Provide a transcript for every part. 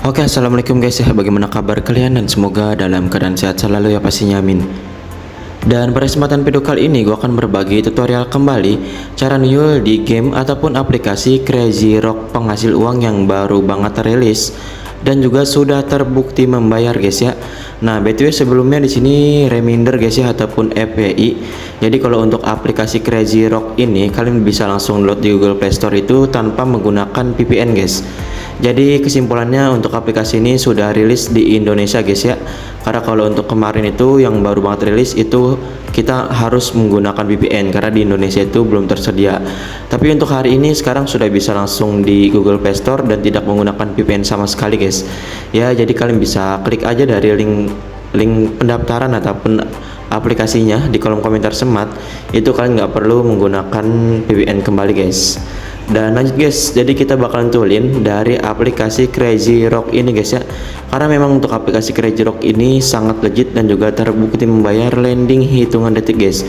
Oke, assalamualaikum guys ya. Bagaimana kabar kalian dan semoga dalam keadaan sehat selalu ya pastinya, amin. Dan pada kesempatan video kali ini gue akan berbagi tutorial kembali cara nuyul di game ataupun aplikasi Crazy Rock penghasil uang yang baru banget rilis dan juga sudah terbukti membayar guys ya. Nah, BTW sebelumnya di sini reminder guys ya ataupun FYI. Jadi kalau untuk aplikasi Crazy Rock ini kalian bisa langsung download di Google Play Store itu tanpa menggunakan VPN guys. Jadi kesimpulannya untuk aplikasi ini sudah rilis di Indonesia guys ya. Karena kalau untuk kemarin itu yang baru banget rilis itu kita harus menggunakan VPN karena di Indonesia itu belum tersedia. Tapi untuk hari ini sekarang sudah bisa langsung di Google Play Store dan tidak menggunakan VPN sama sekali guys. Ya, jadi kalian bisa klik aja dari link pendaftaran ataupun aplikasinya di kolom komentar semat. Itu kalian nggak perlu menggunakan VPN kembali guys. Dan lanjut guys, jadi kita bakalan tulin dari aplikasi Crazy Rock ini guys ya. Karena memang untuk aplikasi Crazy Rock ini sangat legit dan juga terbukti membayar landing hitungan detik guys.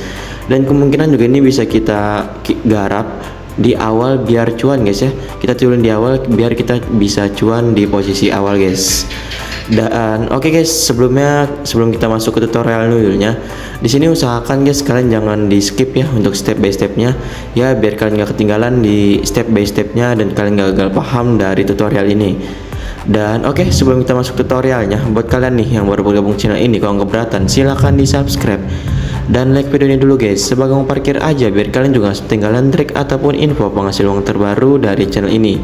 Dan kemungkinan juga ini bisa kita garap di awal biar cuan guys ya. Kita tulin di awal biar kita bisa cuan di posisi awal guys. Dan oke guys, sebelum kita masuk ke tutorial nuyulnya, di sini usahakan guys kalian jangan di skip ya untuk step by stepnya ya, biar kalian gak ketinggalan di step by stepnya dan kalian gak gagal paham dari tutorial ini. Dan oke, sebelum kita masuk tutorialnya, buat kalian nih yang baru bergabung channel ini, kalau keberatan silahkan di subscribe dan like video ini dulu guys, sebagai parkir aja biar kalian juga gak ketinggalan trik ataupun info penghasil uang terbaru dari channel ini.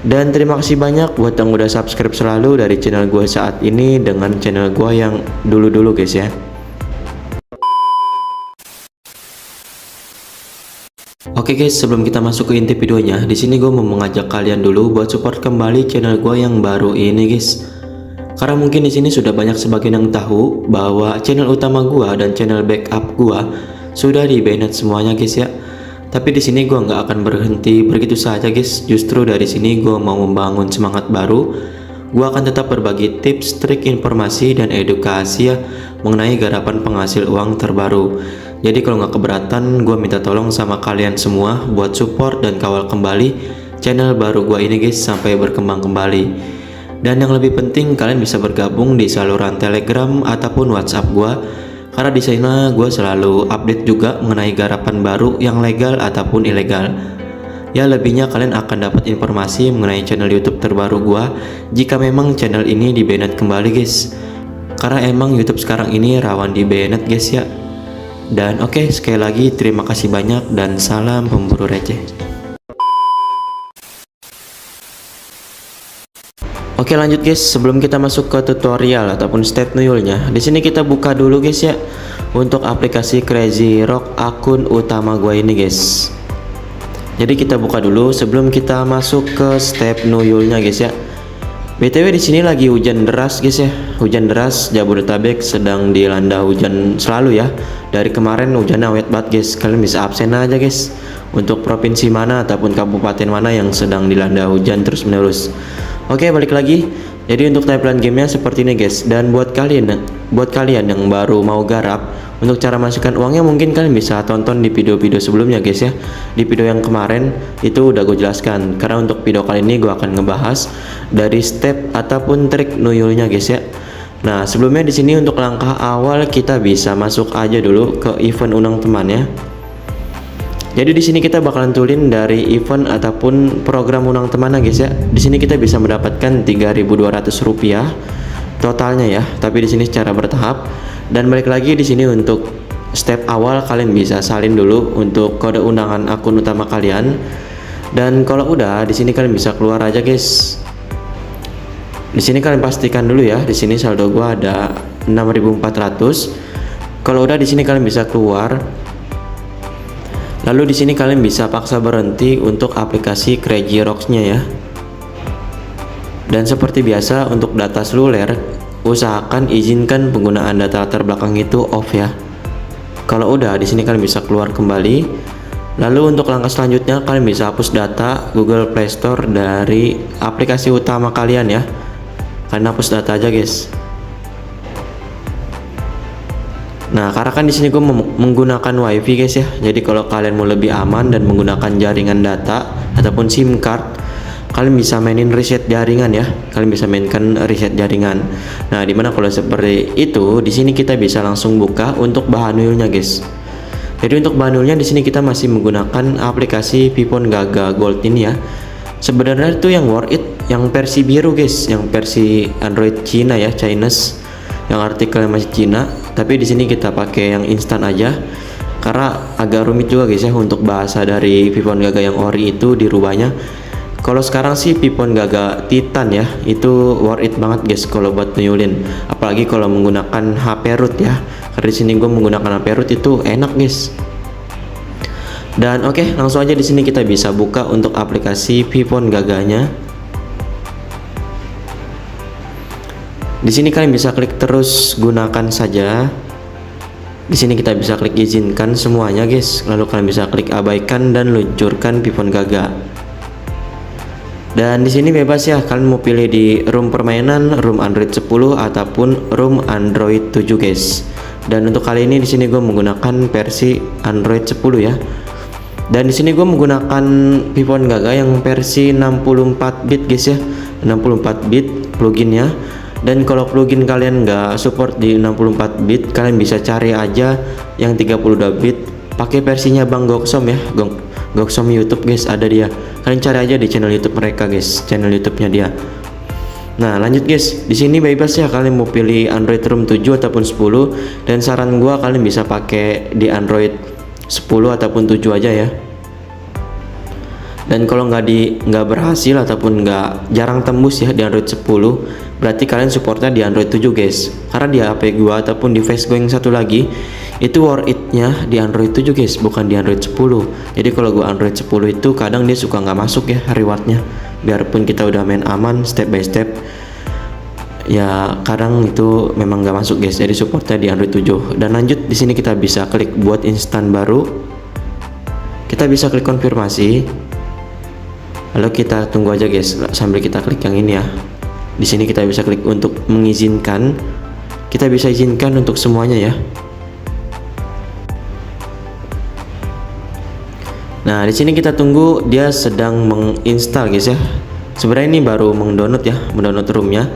Dan terima kasih banyak buat yang udah subscribe selalu dari channel gue saat ini dengan channel gue yang dulu-dulu guys ya. Oke guys, sebelum kita masuk ke inti videonya, di sini gue mau mengajak kalian dulu buat support kembali channel gue yang baru ini guys. Karena mungkin di sini sudah banyak sebagian yang tahu bahwa channel utama gue dan channel backup gue sudah di-banned semuanya guys ya. Tapi di sini gue nggak akan berhenti begitu saja guys. Justru dari sini gue mau membangun semangat baru. Gue akan tetap berbagi tips, trik, informasi dan edukasi ya mengenai garapan penghasil uang terbaru. Jadi kalau nggak keberatan, gue minta tolong sama kalian semua buat support dan kawal kembali channel baru gue ini guys sampai berkembang kembali. Dan yang lebih penting, kalian bisa bergabung di saluran Telegram ataupun WhatsApp gue. Karena di sana gue selalu update juga mengenai garapan baru yang legal ataupun ilegal. Ya, lebihnya kalian akan dapat informasi mengenai channel YouTube terbaru gue jika memang channel ini di-banned kembali guys. Karena emang YouTube sekarang ini rawan di-banned guys ya. Dan oke, sekali lagi terima kasih banyak dan salam pemburu receh. Oke lanjut guys, sebelum kita masuk ke tutorial ataupun step nuyulnya, di sini kita buka dulu guys ya untuk aplikasi Crazy Rock akun utama gue ini guys. Jadi kita buka dulu sebelum kita masuk ke step nuyulnya guys ya. BTW di sini lagi hujan deras guys ya, hujan deras. Jabodetabek sedang dilanda hujan selalu ya. Dari kemarin hujannya awet banget guys. Kalian bisa absen aja guys untuk provinsi mana ataupun kabupaten mana yang sedang dilanda hujan terus menerus. Oke, balik lagi. Jadi untuk tampilan gamenya seperti ini guys. Dan buat kalian yang baru mau garap, untuk cara masukkan uangnya mungkin kalian bisa tonton di video-video sebelumnya guys ya. Di video yang kemarin itu udah gue jelaskan. Karena untuk video kali ini gue akan ngebahas dari step ataupun trik nuyulnya guys ya. Nah, sebelumnya di sini untuk langkah awal kita bisa masuk aja dulu ke event undang teman ya. Jadi di sini kita bakalan tulin dari event ataupun program undang teman guys ya. Di sini kita bisa mendapatkan Rp3.200 totalnya ya. Tapi di sini secara bertahap. Dan balik lagi di sini untuk step awal kalian bisa salin dulu untuk kode undangan akun utama kalian. Dan kalau udah di sini kalian bisa keluar aja guys. Di sini kalian pastikan dulu ya. Di sini saldo gua ada 6.400. Kalau udah di sini kalian bisa keluar. Lalu di sini kalian bisa paksa berhenti untuk aplikasi Crazy Rocks-nya ya. Dan seperti biasa untuk data seluler, usahakan izinkan penggunaan data latar belakang itu off ya. Kalau udah di sini kalian bisa keluar kembali. Lalu untuk langkah selanjutnya kalian bisa hapus data Google Play Store dari aplikasi utama kalian ya. Kalian hapus data aja guys. Nah, karena kan di sini gue menggunakan WiFi guys ya. Jadi kalau kalian mau lebih aman dan menggunakan jaringan data ataupun SIM card, kalian bisa mainin reset jaringan ya. Kalian bisa mainkan reset jaringan. Nah, dimana kalau seperti itu, di sini kita bisa langsung buka untuk bahan nuyulnya guys. Jadi untuk bahan nuyulnya di sini kita masih menggunakan aplikasi Piphone Gaga Gold ini ya. Sebenarnya itu yang worth it, yang versi biru guys, yang versi Android Cina ya, Chinese, yang artikelnya masih Cina. Tapi di sini kita pakai yang instan aja, karena agak rumit juga guys ya untuk bahasa dari Piphone Gaga yang ori itu dirubahnya. Kalau sekarang sih Piphone Gaga Titan ya, itu worth it banget guys kalau buat nuyulin, apalagi kalau menggunakan HP root ya. Karena di sini gue menggunakan HP root itu enak guys. Dan oke, langsung aja di sini kita bisa buka untuk aplikasi Piphone Gaganya. Di sini kalian bisa klik terus gunakan saja. Di sini kita bisa klik izinkan semuanya guys. Lalu kalian bisa klik abaikan dan luncurkan Piphone Gaga. Dan di sini bebas ya, kalian mau pilih di room permainan, room Android 10 ataupun room Android 7 guys. Dan untuk kali ini di sini gue menggunakan versi Android 10 ya. Dan di sini gue menggunakan Piphone Gaga yang versi 64 bit guys ya, 64 bit pluginnya. Dan kalau plugin kalian nggak support di 64 bit, kalian bisa cari aja yang 32 bit. Pakai versinya Bang Goksom ya, Goksom YouTube guys, ada dia. Kalian cari aja di channel YouTube mereka guys, channel YouTube-nya dia. Nah lanjut guys, di sini bebas ya kalian mau pilih Android ROM 7 ataupun 10. Dan saran gua kalian bisa pakai di Android 10 ataupun 7 aja ya. Dan kalau nggak berhasil ataupun jarang tembus ya di Android 10, berarti kalian supportnya di Android 7 guys. Karena di HP gua ataupun di face gua yang satu lagi itu worth it-nya di Android 7 guys, bukan di Android 10. Jadi kalau gua Android 10 itu kadang dia suka nggak masuk ya rewardnya. Biarpun kita udah main aman step by step, ya kadang itu memang nggak masuk guys. Jadi supportnya di Android 7. Dan lanjut di sini kita bisa klik buat instan baru. Kita bisa klik konfirmasi. Lalu kita tunggu aja guys sambil kita klik yang ini ya. Di sini kita bisa klik untuk mengizinkan. Kita bisa izinkan untuk semuanya ya. Nah, di sini kita tunggu dia sedang menginstal guys ya. Sebenarnya ini baru mendownload ya, mendownload roomnya.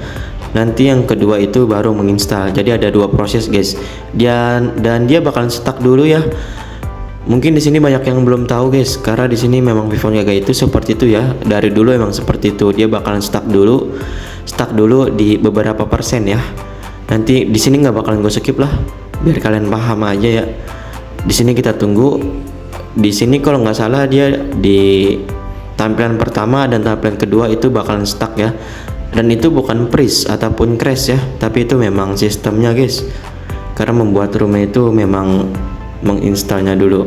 Nanti yang kedua itu baru menginstal. Jadi ada dua proses guys. Dan dia bakalan stuck dulu ya. Mungkin di sini banyak yang belum tahu guys, karena di sini memang Piphone Gaga itu seperti itu ya. Dari dulu emang seperti itu. Dia bakalan stuck dulu di beberapa persen ya. Nanti di sini nggak bakalan gue skip lah, biar kalian paham aja ya. Di sini kita tunggu. Di sini kalau nggak salah dia di tampilan pertama dan tampilan kedua itu bakalan stuck ya. Dan itu bukan freeze ataupun crash ya, tapi itu memang sistemnya guys. Karena membuat roomnya itu memang menginstalnya dulu.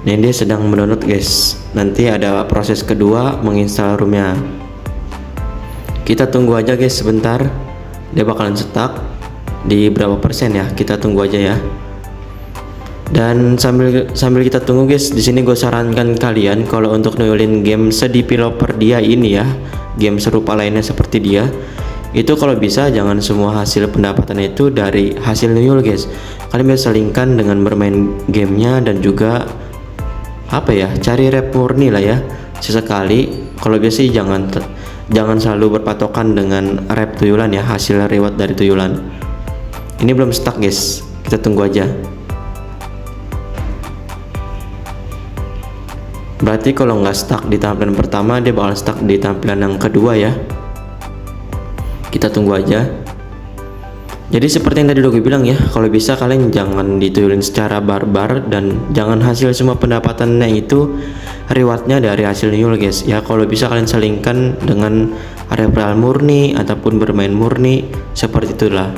Ini dia sedang mendownload guys. Nanti ada proses kedua menginstal roomnya. Kita tunggu aja guys sebentar. Dia bakalan stuck di berapa persen ya? Kita tunggu aja ya. Dan sambil kita tunggu guys, di sini gue sarankan kalian kalau untuk nuyulin game sedeveloper dia ini ya, game serupa lainnya seperti dia, itu kalau bisa jangan semua hasil pendapatan itu dari hasil nuyul guys. Kalian bisa selingkan dengan bermain gamenya dan juga apa ya, cari rep murni lah ya sesekali. Kalau biasa sih jangan selalu berpatokan dengan rep tuyulan ya, hasil reward dari tuyulan. Ini belum stuck guys, kita tunggu aja. Berarti kalau nggak stuck di tampilan pertama, dia bakal stuck di tampilan yang kedua ya. Kita tunggu aja. Jadi seperti yang tadi udah gue bilang ya, kalau bisa kalian jangan dituyulin secara barbar dan jangan hasil semua pendapatannya itu rewardnya dari hasil nuyul guys. Ya kalau bisa kalian selingkan dengan referral murni ataupun bermain murni seperti itulah.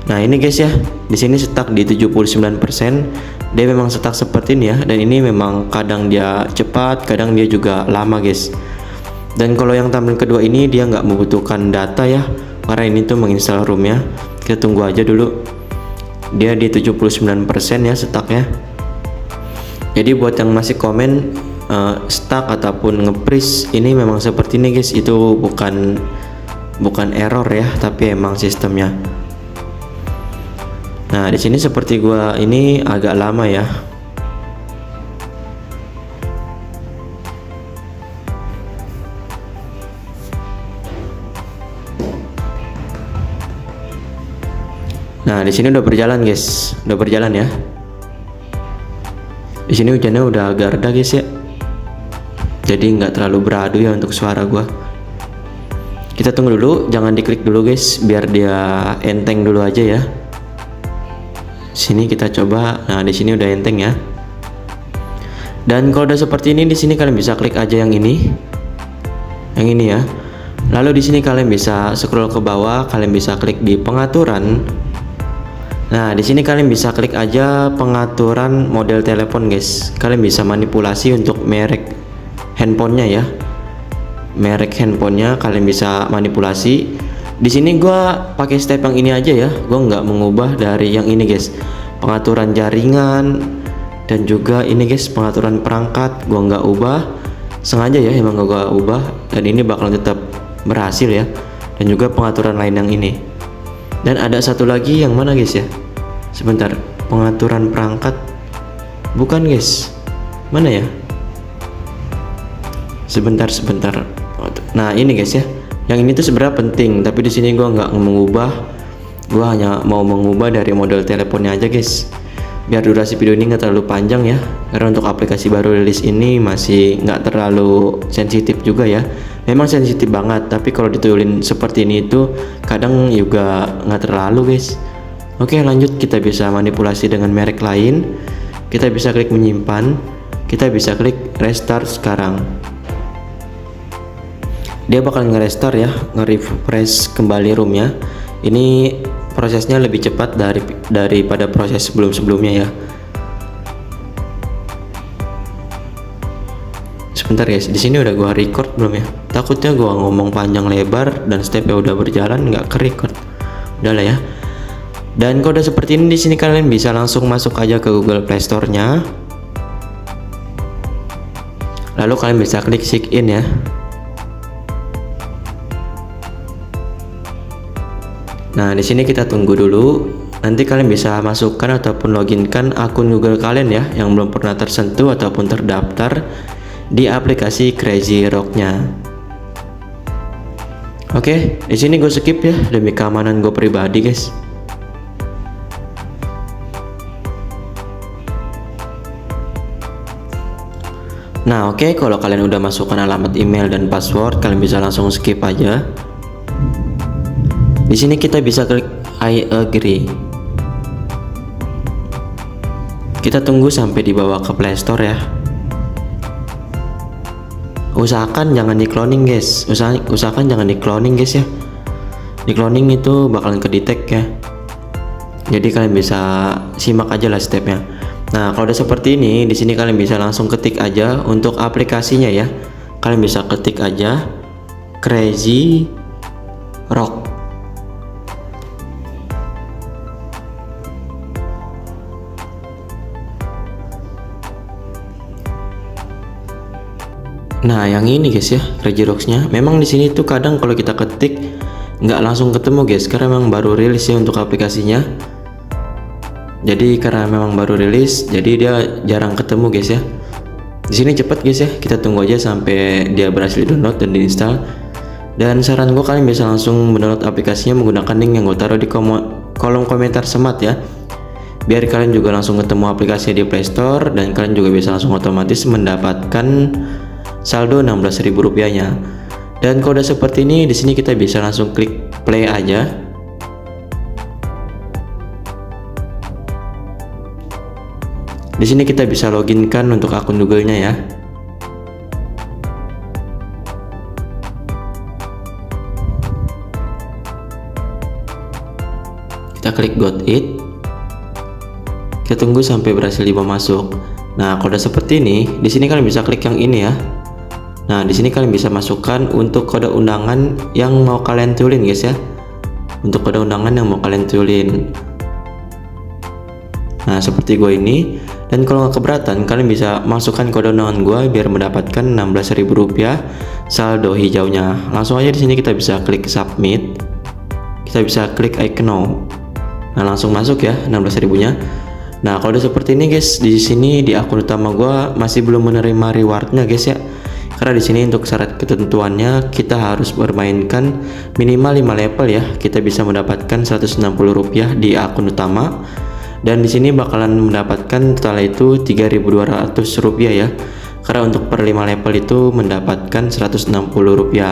Nah ini guys ya, di sini stuck di 79%. Dia memang stuck seperti ini ya, dan ini memang kadang dia cepat, kadang dia juga lama guys. Dan kalau yang tampilan kedua ini dia nggak membutuhkan data ya, karena ini tuh menginstal roomnya. Kita tunggu aja dulu. Dia di 79% ya stucknya. Jadi buat yang masih komen stuck ataupun nge-freeze, ini memang seperti ini guys. Itu bukan error ya, tapi emang sistemnya. Nah di sini seperti gua ini agak lama ya. Nah, di sini udah berjalan guys, udah berjalan ya. Di sini hujannya udah agak reda guys ya. Jadi nggak terlalu beradu ya untuk suara gua. Kita tunggu dulu, jangan diklik dulu guys, biar dia enteng dulu aja ya. Sini kita coba. Nah, di sini udah enteng ya. Dan kalau udah seperti ini, di sini kalian bisa klik aja yang ini. Yang ini ya. Lalu di sini kalian bisa scroll ke bawah, kalian bisa klik di pengaturan. Nah, di sini kalian bisa klik aja pengaturan model telepon, guys. Kalian bisa manipulasi untuk merek handphonenya ya. Merek handphonenya kalian bisa manipulasi. Di sini gua pakai step yang ini aja ya. Gua nggak mengubah dari yang ini, guys. Pengaturan jaringan dan juga ini, guys, pengaturan perangkat gua nggak ubah. Sengaja ya, emang gua ubah, dan ini bakalan tetap berhasil ya. Dan juga pengaturan lain yang ini. Dan ada satu lagi yang mana, guys ya? Sebentar, pengaturan perangkat. Bukan, guys. Mana ya? Sebentar. Nah, ini guys ya. Yang ini tuh sebenarnya penting, tapi di sini gua nggak mengubah. Gua hanya mau mengubah dari model teleponnya aja, guys. Biar durasi video ini nggak terlalu panjang ya. Karena untuk aplikasi baru rilis ini masih nggak terlalu sensitif juga ya. Memang sensitif banget, tapi kalau dituyulin seperti ini itu kadang juga nggak terlalu, guys. Oke, lanjut, kita bisa manipulasi dengan merek lain. Kita bisa klik menyimpan. Kita bisa klik restart sekarang. Dia bakal nge-restart ya, nge-refresh kembali roomnya. Ini prosesnya lebih cepat daripada proses sebelum-sebelumnya ya. Sebentar guys, di sini udah gua record belum ya? Takutnya gua ngomong panjang lebar dan stepnya udah berjalan nggak ke-record. Udah lah ya. Dan kalau udah seperti ini, di sini kalian bisa langsung masuk aja ke Google Play Store-nya. Lalu kalian bisa klik sign in ya. Nah, di sini kita tunggu dulu. Nanti kalian bisa masukkan ataupun loginkan akun Google kalian ya yang belum pernah tersentuh ataupun terdaftar di aplikasi Crazy Rock-nya. Oke, di sini gue skip ya demi keamanan gue pribadi, guys. Nah, oke, kalau kalian udah masukkan alamat email dan password, kalian bisa langsung skip aja. Di sini kita bisa klik I agree. Kita tunggu sampai dibawa ke Play Store ya. Usahakan jangan di cloning, guys. Usahakan jangan di cloning, guys ya. Di cloning itu bakalan kedetek ya. Jadi kalian bisa simak aja lah stepnya. Nah, kalau udah seperti ini, di sini kalian bisa langsung ketik aja untuk aplikasinya ya. Kalian bisa ketik aja Crazy Rock. Nah, yang ini guys ya, Crazy Rocks-nya. Memang di sini tuh kadang kalau kita ketik nggak langsung ketemu, guys, karena memang baru rilis ya untuk aplikasinya. Jadi karena memang baru rilis, jadi dia jarang ketemu, guys ya. Di sini cepat, guys ya. Kita tunggu aja sampai dia berhasil download dan diinstal. Dan saran gue, kalian bisa langsung mendownload aplikasinya menggunakan link yang gue taruh di kolom komentar semat ya. Biar kalian juga langsung ketemu aplikasinya di Play Store dan kalian juga bisa langsung otomatis mendapatkan saldo 16.000 rupiahnya. Dan kalau udah seperti ini, di sini kita bisa langsung klik play aja. Di sini kita bisa loginkan untuk akun Google-nya ya. Kita klik got it. Kita tunggu sampai berhasil dibawa masuk. Nah, kalau udah seperti ini, di sini kalian bisa klik yang ini ya. Nah, di sini kalian bisa masukkan untuk kode undangan yang mau kalian tulis, guys ya. Untuk kode undangan yang mau kalian tulis. Nah, seperti gue ini. Dan kalau nggak keberatan, kalian bisa masukkan kode undangan gue biar mendapatkan 16.000 rupiah saldo hijaunya. Langsung aja di sini kita bisa klik submit. Kita bisa klik I know. Nah, langsung masuk ya 16.000-nya. Nah, kalau udah seperti ini, guys, di sini di akun utama gue masih belum menerima rewardnya, guys ya. Karena di sini untuk syarat ketentuannya kita harus bermainkan minimal 5 level ya. Kita bisa mendapatkan Rp160 di akun utama. Dan di sini bakalan mendapatkan total itu Rp3.200 ya. Karena untuk per 5 level itu mendapatkan Rp160.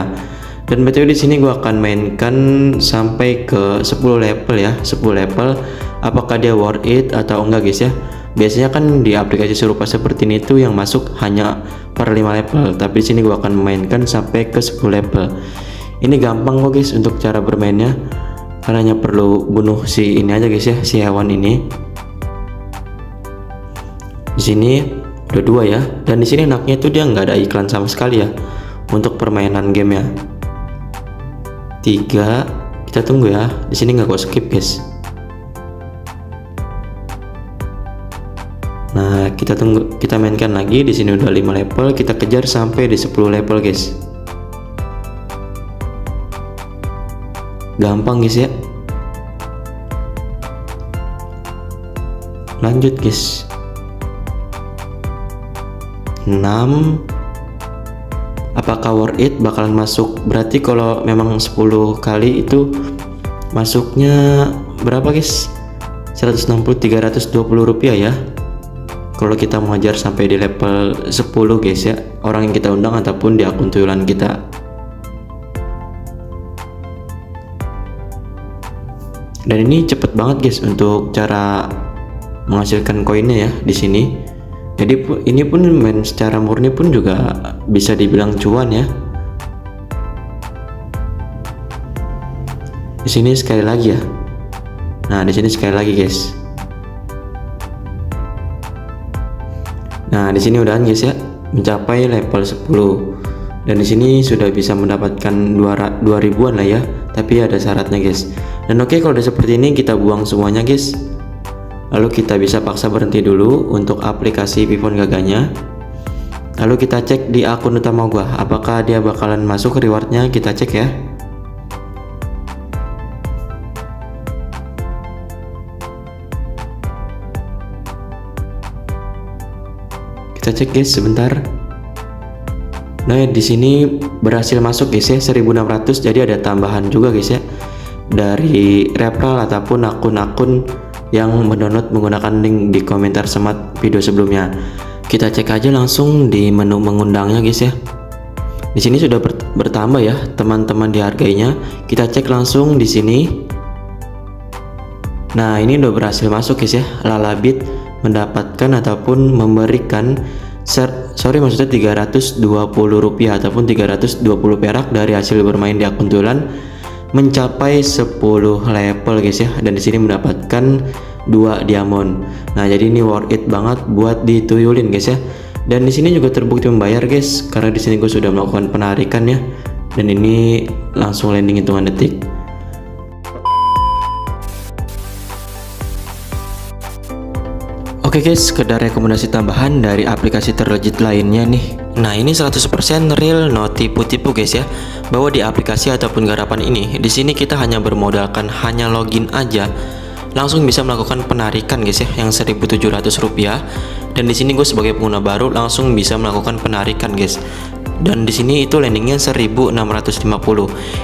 Dan BTW di sini gua akan mainkan sampai ke 10 level ya, 10 level. Apakah dia worth it atau enggak guys ya? Biasanya kan di aplikasi serupa seperti ini tuh yang masuk hanya per 5 level, tapi di sini gua akan memainkan sampai ke 10 level. Ini gampang kok guys untuk cara bermainnya. Karena hanya perlu bunuh si ini aja guys ya, si hewan ini. Di sini udah 2 ya. Dan di sini enaknya tuh dia nggak ada iklan sama sekali ya untuk permainan game ya. 3, kita tunggu ya. Di sini nggak gua skip guys. Nah, kita tunggu, kita mainkan lagi. Di sini udah 5 level, kita kejar sampai di 10 level guys. Gampang guys ya. Lanjut guys. 6. Apakah worth it bakalan masuk? Berarti kalau memang 10 kali itu masuknya berapa guys? 160 320 rupiah ya. Kalau kita mengajar sampai di level 10 guys ya, orang yang kita undang ataupun di akun tuyulan kita. Dan ini cepet banget guys untuk cara menghasilkan koinnya ya di sini. Jadi ini pun main secara murni pun juga bisa dibilang cuan ya. Di sini sekali lagi ya. Nah, di sini sekali lagi guys. Nah, di sini udahan guys ya, mencapai level 10. Dan di sini sudah bisa mendapatkan 2000-an lah ya, tapi ada syaratnya guys. Dan oke, kalau udah seperti ini kita buang semuanya guys. Lalu kita bisa paksa berhenti dulu untuk aplikasi Pifon Gaganya. Lalu kita cek di akun utama gua, apakah dia bakalan masuk rewardnya, kita cek ya. Kita cek guys sebentar. Nah, di sini berhasil masuk guys ya 1600, jadi ada tambahan juga guys ya dari referral ataupun akun-akun yang mendownload menggunakan link di komentar semat video sebelumnya. Kita cek aja langsung di menu mengundangnya guys ya. Di sini sudah bertambah ya teman-teman dihargainya. Kita cek langsung di sini. Nah, ini udah berhasil masuk guys ya. Lalabit mendapatkan ataupun memberikan maksudnya 320 rupiah ataupun 320 perak dari hasil bermain di akun tuyulan mencapai 10 level guys ya. Dan di sini mendapatkan 2 diamond. Nah, jadi ini worth it banget buat dituyulin guys ya. Dan di sini juga terbukti membayar guys, karena di sini gue sudah melakukan penarikan ya. Dan ini langsung landing hitungan detik. Oke guys, sekedar rekomendasi tambahan dari aplikasi terlegit lainnya nih. Nah, ini 100% real, no tipu-tipu guys ya. Bahwa di aplikasi ataupun garapan ini, di sini kita hanya bermodalkan hanya login aja, langsung bisa melakukan penarikan guys ya yang 1.700 rupiah. Dan di sini gue sebagai pengguna baru langsung bisa melakukan penarikan guys. Dan di sini itu landingnya 1650.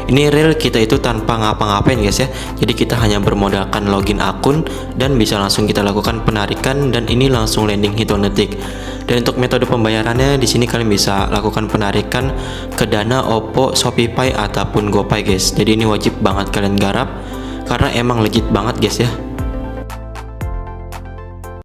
Ini real, kita itu tanpa ngapa-ngapain guys ya. Jadi kita hanya bermodalkan login akun dan bisa langsung kita lakukan penarikan, dan ini langsung landing hitungan detik. Dan untuk metode pembayarannya di sini kalian bisa lakukan penarikan ke Dana, Oppo, Shopee Pay ataupun GoPay guys. Jadi ini wajib banget kalian garap karena emang legit banget guys ya.